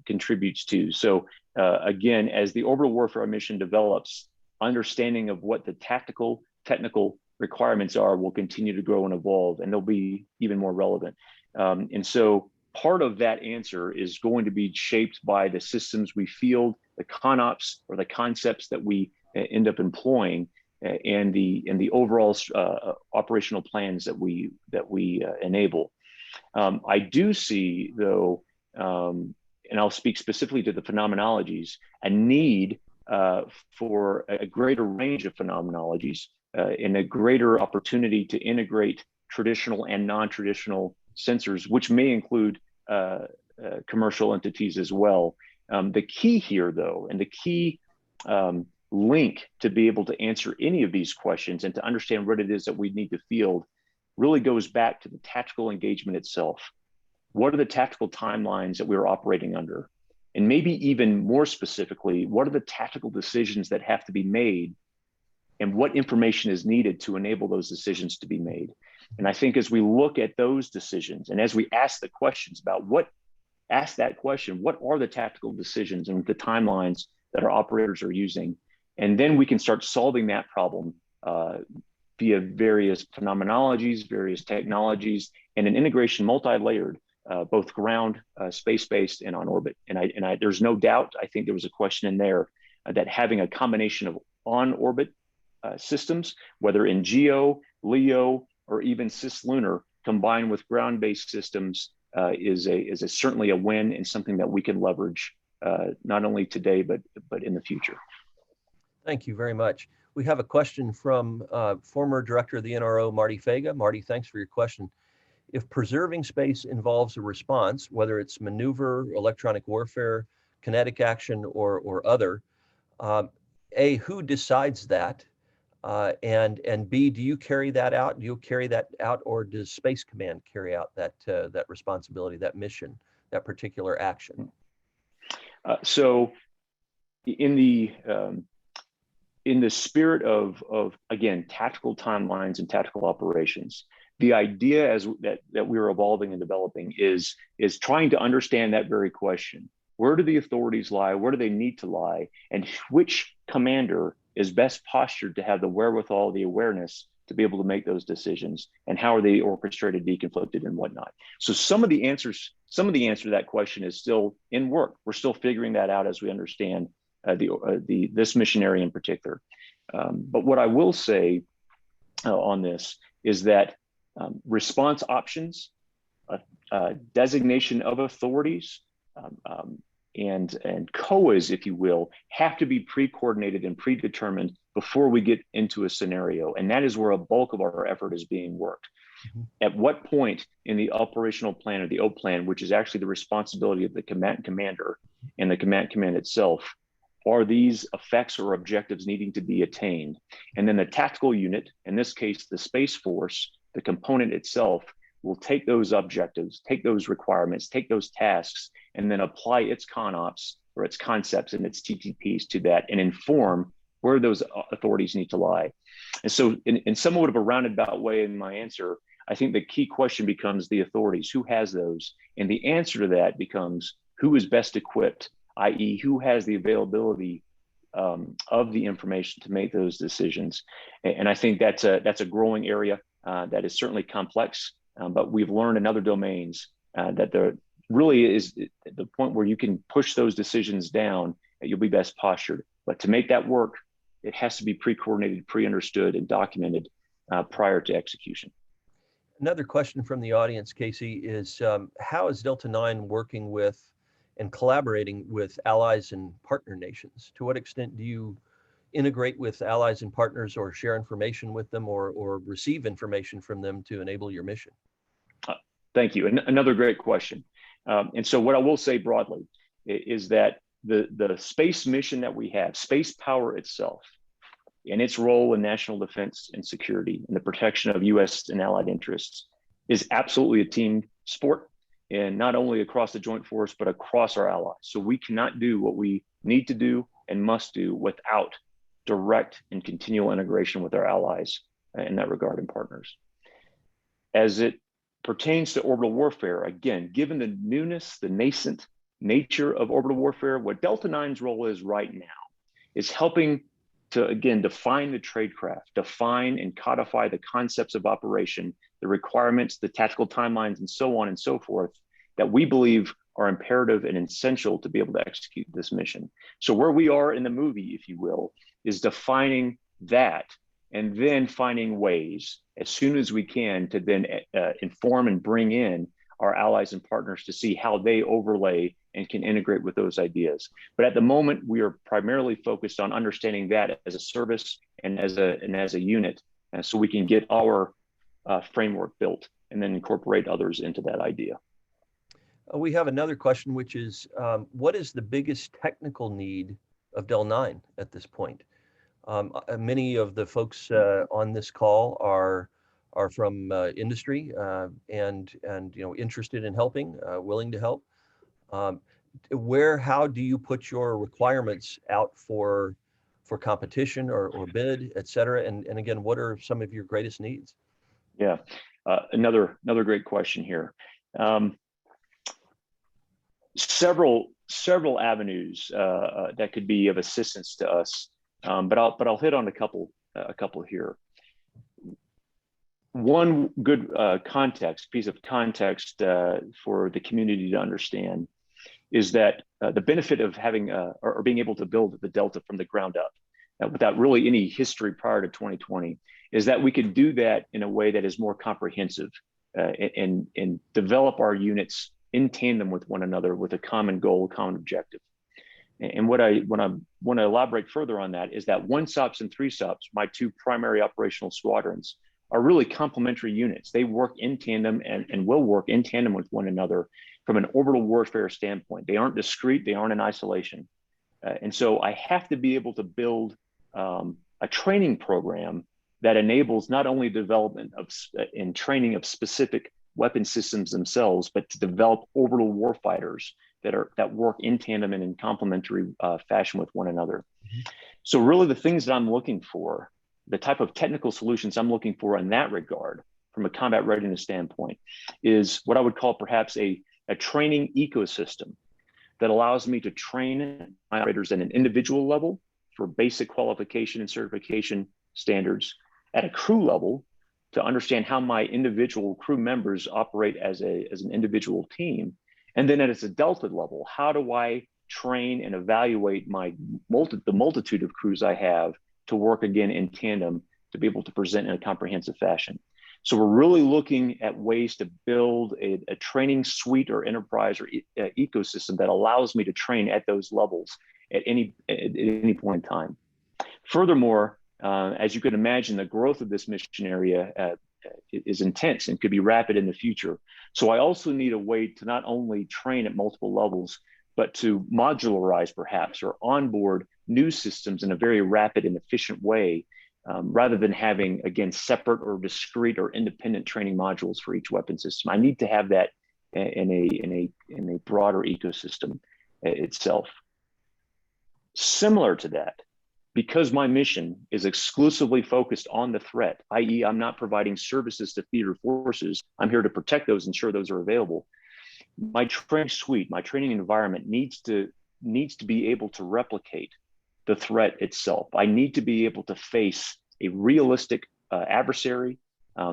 contributes to. So again, as the orbital warfare mission develops, understanding of what the tactical, technical requirements are will continue to grow and evolve, and they'll be even more relevant. And so part of that answer is going to be shaped by the systems we field, the ConOps or the concepts that we end up employing, and the overall operational plans that we enable. I do see, though, and I'll speak specifically to the phenomenologies, a need for a greater range of phenomenologies and a greater opportunity to integrate traditional and non-traditional sensors, which may include commercial entities as well. The key here, though, and the key link to be able to answer any of these questions and to understand what it is that we need to field really goes back to the tactical engagement itself. What are the tactical timelines that we're operating under? And maybe even more specifically, what are the tactical decisions that have to be made, and what information is needed to enable those decisions to be made? And I think as we look at those decisions, and as we ask the questions about what are the tactical decisions and the timelines that our operators are using? And then we can start solving that problem via various phenomenologies, various technologies, and an integration multi-layered, both ground, space-based, and on orbit. And there's no doubt, I think there was a question in there that having a combination of on-orbit systems, whether in GEO, LEO, or even cislunar, combined with ground-based systems, is certainly a win and something that we can leverage not only today but in the future. Thank you very much. We have a question from former director of the NRO, Marty Fega. Marty, thanks for your question. If preserving space involves a response, whether it's maneuver, electronic warfare, kinetic action, or other, A, who decides that? And B, do you carry that out? Do you carry that out, or does Space Command carry out that responsibility, that mission, that particular action? So in the spirit of again, tactical timelines and tactical operations, the idea that we're evolving and developing is trying to understand that very question. Where do the authorities lie? Where do they need to lie? And which commander is best postured to have the wherewithal, the awareness to be able to make those decisions? And how are they orchestrated, deconflicted, and whatnot? So some of the answer to that question is still in work. We're still figuring that out as we understand this missionary in particular. But what I will say on this is that response options, designation of authorities, and COAs, if you will, have to be pre-coordinated and predetermined before we get into a scenario. And that is where a bulk of our effort is being worked. Mm-hmm. At what point in the operational plan or the O plan, which is actually the responsibility of the command commander and the command command itself, are these effects or objectives needing to be attained? And then the tactical unit, in this case, the Space Force, the component itself, will take those objectives, take those requirements, take those tasks, and then apply its ConOps or its concepts and its TTPs to that and inform where those authorities need to lie. And so in somewhat of a roundabout way in my answer, I think the key question becomes the authorities. Who has those? And the answer to that becomes who is best equipped, i.e. who has the availability of the information to make those decisions. And I think that's a growing area that is certainly complex, but we've learned in other domains that there really is the point where you can push those decisions down, that you'll be best postured. But to make that work, it has to be pre-coordinated, pre-understood, and documented prior to execution. Another question from the audience, Casey, is how is Delta 9 working with and collaborating with allies and partner nations? To what extent do you integrate with allies and partners or share information with them or receive information from them to enable your mission? Thank you. Another great question. And so what I will say broadly is that the space mission that we have, space power itself, and its role in national defense and security and the protection of U.S. and allied interests is absolutely a team sport, and not only across the joint force, but across our allies. So we cannot do what we need to do and must do without direct and continual integration with our allies in that regard and partners. As it pertains to orbital warfare, again, given the newness, the nascent nature of orbital warfare, what Delta 9's role is right now is helping to, again, define the tradecraft, define and codify the concepts of operation, the requirements, the tactical timelines, and so on and so forth, that we believe are imperative and essential to be able to execute this mission. So where we are in the movie, if you will, is defining that and then finding ways as soon as we can to then inform and bring in our allies and partners to see how they overlay and can integrate with those ideas. But at the moment, we are primarily focused on understanding that as a service and as a unit, so we can get our framework built and then incorporate others into that idea. We have another question, which is, what is the biggest technical need of Del 9 at this point? Many of the folks on this call are from industry and interested in helping, willing to help. How do you put your requirements out for competition or bid, et cetera? And again, what are some of your greatest needs? Yeah, another great question here. Several avenues that could be of assistance to us, but I'll hit on a couple here. One good piece of context for the community to understand is that the benefit of having or being able to build the Delta from the ground up without really any history prior to 2020 is that we can do that in a way that is more comprehensive and develop our units in tandem with one another with a common goal, common objective. And when I want to elaborate further on that is that 1SOPs and 3SOPs, my two primary operational squadrons, are really complementary units. They work in tandem and will work in tandem with one another from an orbital warfare standpoint. They aren't discrete, they aren't in isolation. And so I have to be able to build a training program that enables not only development of and training of specific weapon systems themselves, but to develop orbital warfighters that work in tandem and in complementary fashion with one another. So really the things that I'm looking for, the type of technical solutions I'm looking for in that regard, from a combat readiness standpoint, is what I would call perhaps a training ecosystem that allows me to train my operators at an individual level for basic qualification and certification standards, at a crew level to understand how my individual crew members operate as an individual team, and then at a Delta level, how do I train and evaluate the multitude of crews I have to work again in tandem to be able to present in a comprehensive fashion. So we're really looking at ways to build a training suite or enterprise or ecosystem that allows me to train at those levels at any point in time. Furthermore, as you can imagine, the growth of this mission area is intense and could be rapid in the future. So I also need a way to not only train at multiple levels, but to modularize perhaps or onboard new systems in a very rapid and efficient way, rather than having, again, separate or discrete or independent training modules for each weapon system. I need to have that in a broader ecosystem itself. Similar to that, because my mission is exclusively focused on the threat, i.e. I'm not providing services to theater forces, I'm here to protect those, ensure those are available. My training suite, my training environment needs to be able to replicate the threat itself. I need to be able to face a realistic adversary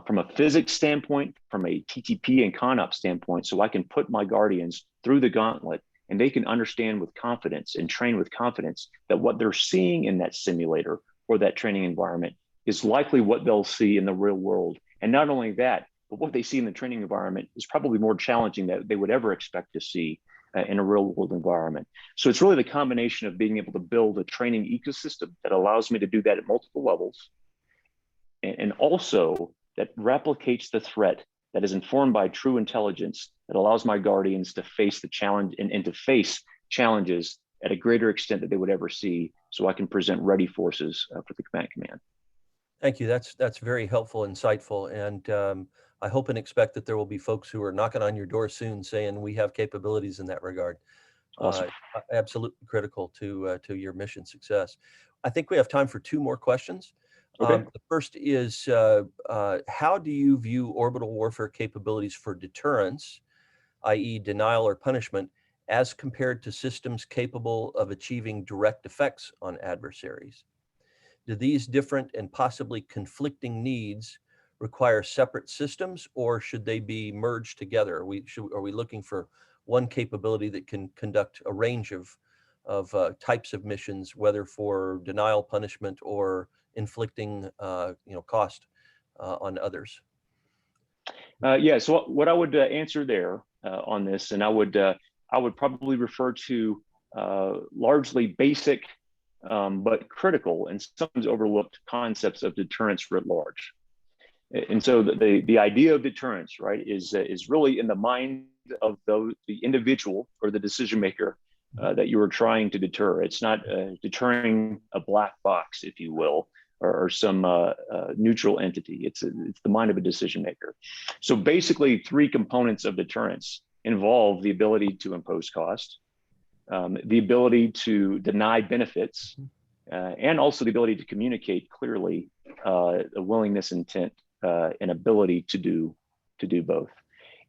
from a physics standpoint, from a TTP and CONOP standpoint, so I can put my Guardians through the gauntlet and they can understand with confidence and train with confidence that what they're seeing in that simulator or that training environment is likely what they'll see in the real world. And not only that, but what they see in the training environment is probably more challenging than they would ever expect to see in a real world environment. So it's really the combination of being able to build a training ecosystem that allows me to do that at multiple levels, and also that replicates the threat, that is informed by true intelligence, that allows my Guardians to face the challenge and to face challenges at a greater extent that they would ever see, so I can present ready forces for the command. Thank you. That's very helpful, insightful, and I hope and expect that there will be folks who are knocking on your door soon saying we have capabilities in that regard. Awesome. Absolutely critical to your mission success. I think we have time for two more questions. Okay. The first is, how do you view orbital warfare capabilities for deterrence, i.e. denial or punishment, as compared to systems capable of achieving direct effects on adversaries? Do these different and possibly conflicting needs require separate systems, or should they be merged together? Are we looking for one capability that can conduct a range of types of missions, whether for denial, punishment, or inflicting cost on others? Yeah. So what I would answer there on this, and I would probably refer to largely basic but critical and sometimes overlooked concepts of deterrence writ large. And so the idea of deterrence, right, is really in the mind of the individual or the decision maker that you are trying to deter. It's not deterring a black box, if you will, or some neutral entity. It's the mind of a decision maker. So basically, three components of deterrence involve the ability to impose cost, the ability to deny benefits, and also the ability to communicate clearly the willingness, intent, and ability to do both.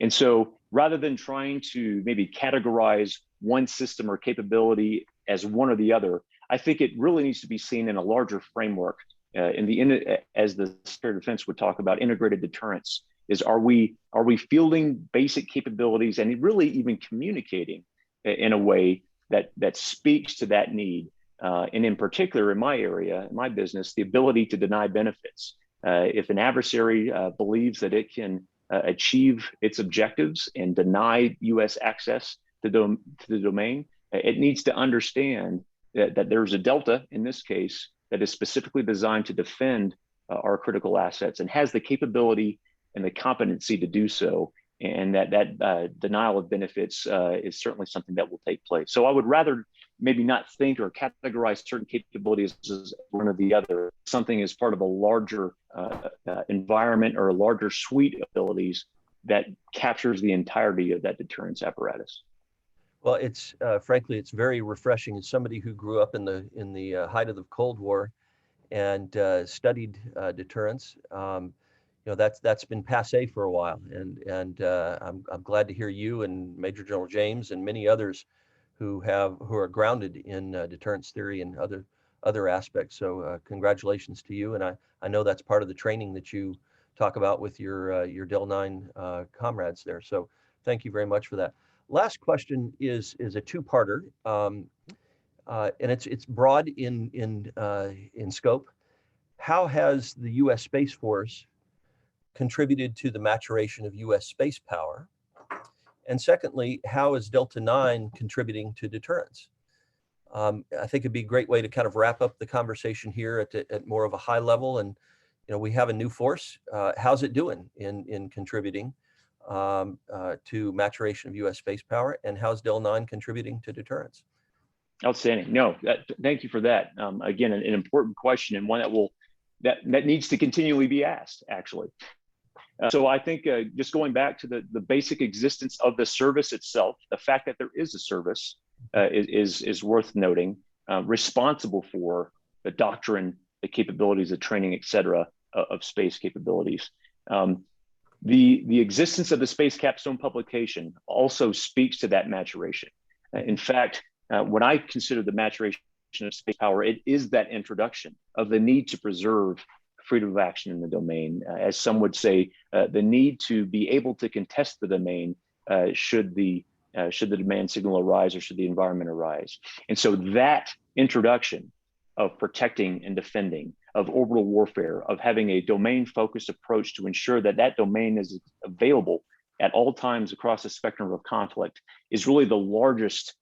And so rather than trying to maybe categorize one system or capability as one or the other, I think it really needs to be seen in a larger framework. As the Secretary of Defense would talk about, integrated deterrence is, are we fielding basic capabilities and really even communicating in a way that speaks to that need, and in particular in my area, in my business, the ability to deny benefits. If an adversary believes that it can achieve its objectives and deny U.S. access to the domain, it needs to understand that there's a delta in this case that is specifically designed to defend our critical assets and has the capability and the competency to do so. And that denial of benefits is certainly something that will take place. So I would rather maybe not think or categorize certain capabilities as one or the other, something as part of a larger environment or a larger suite of abilities that captures the entirety of that deterrence apparatus. Well, it's frankly, it's very refreshing as somebody who grew up in the height of the Cold War and studied deterrence. That's been passé for a while, and I'm glad to hear you and Major General James and many others who are grounded in deterrence theory and other aspects. So congratulations to you, and I know that's part of the training that you talk about with your Del 9 comrades there. So thank you very much for that. Last question is a two-parter, and it's broad in scope. How has the U.S. Space Force contributed to the maturation of U.S. space power? And secondly, how is Delta 9 contributing to deterrence? I think it'd be a great way to kind of wrap up the conversation here at more of a high level. And we have a new force. How's it doing in contributing to maturation of U.S. space power? And how's Del 9 contributing to deterrence? Outstanding. No, thank you for that. Again, an important question, and one that needs to continually be asked, actually. So I think just going back to the basic existence of the service itself, the fact that there is a service is worth noting, responsible for the doctrine, the capabilities, the training, et cetera, of space capabilities. The existence of the Space Capstone publication also speaks to that maturation. In fact, when I consider the maturation of space power, it is that introduction of the need to preserve freedom of action in the domain. As some would say, the need to be able to contest the domain should the demand signal arise or should the environment arise. And so that introduction of protecting and defending, of orbital warfare, of having a domain-focused approach to ensure that that domain is available at all times across the spectrum of conflict is really the largest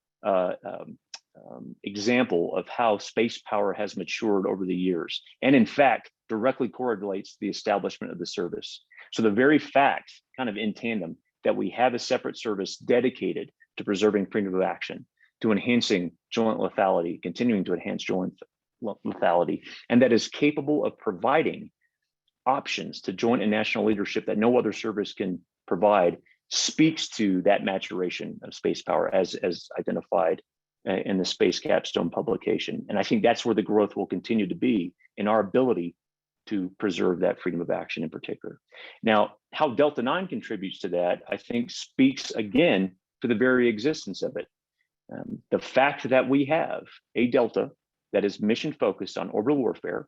example of how space power has matured over the years, and in fact directly correlates to the establishment of the service. So the very fact, kind of in tandem, that we have a separate service dedicated to preserving freedom of action, to enhancing joint lethality, continuing to enhance joint lethality, and that is capable of providing options to joint and national leadership that no other service can provide, speaks to that maturation of space power as identified in the Space Capstone publication. And I think that's where the growth will continue to be in our ability to preserve that freedom of action in particular. Now, how Delta 9 contributes to that, I think speaks again to the very existence of it. The fact that we have a Delta that is mission focused on orbital warfare,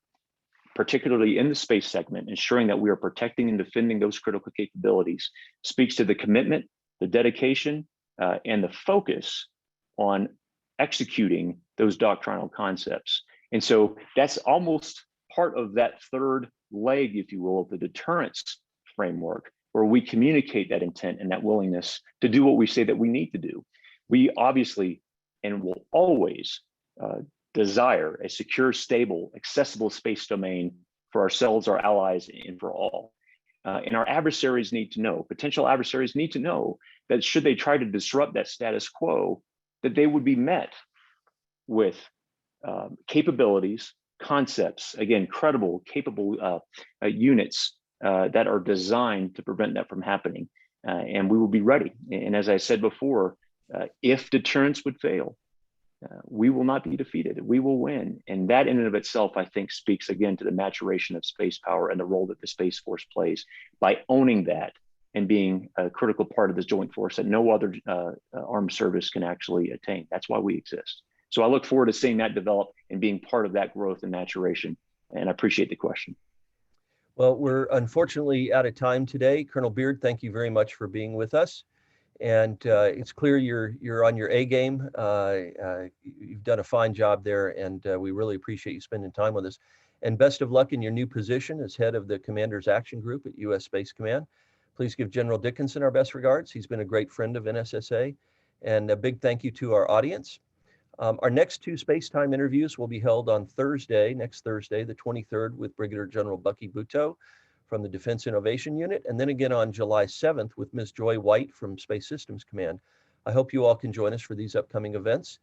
particularly in the space segment, ensuring that we are protecting and defending those critical capabilities, speaks to the commitment, the dedication, and the focus on executing those doctrinal concepts. And so that's almost part of that third leg, if you will, of the deterrence framework, where we communicate that intent and that willingness to do what we say that we need to do. We obviously and will always desire a secure, stable, accessible space domain for ourselves, our allies, and for all. And our adversaries need to know, potential adversaries need to know that should they try to disrupt that status quo, that they would be met with capabilities, concepts, again, credible, capable units that are designed to prevent that from happening. And we will be ready. And as I said before, if deterrence would fail, we will not be defeated. We will win. And that in and of itself, I think, speaks again to the maturation of space power and the role that the Space Force plays by owning that and being a critical part of this joint force that no other armed service can actually attain. That's why we exist. So I look forward to seeing that develop and being part of that growth and maturation. And I appreciate the question. Well, we're unfortunately out of time today. Colonel Beard, thank you very much for being with us. And it's clear you're on your A game. You've done a fine job there, and we really appreciate you spending time with us. And best of luck in your new position as head of the Commander's Action Group at U.S. Space Command. Please give General Dickinson our best regards. He's been a great friend of NSSA. And a big thank you to our audience. Our next two SpaceTime interviews will be held on Thursday, next Thursday, the 23rd, with Brigadier General Bucky Butow from the Defense Innovation Unit, and then again on July 7th with Ms. Joy White from Space Systems Command. I hope you all can join us for these upcoming events.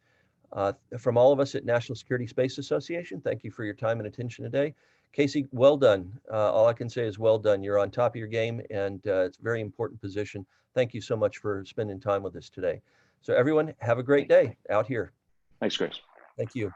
From all of us at National Security Space Association, thank you for your time and attention today. Casey, well done. All I can say is well done. You're on top of your game, and it's a very important position. Thank you so much for spending time with us today. So everyone, have a great day out here. Thanks, Chris. Thank you.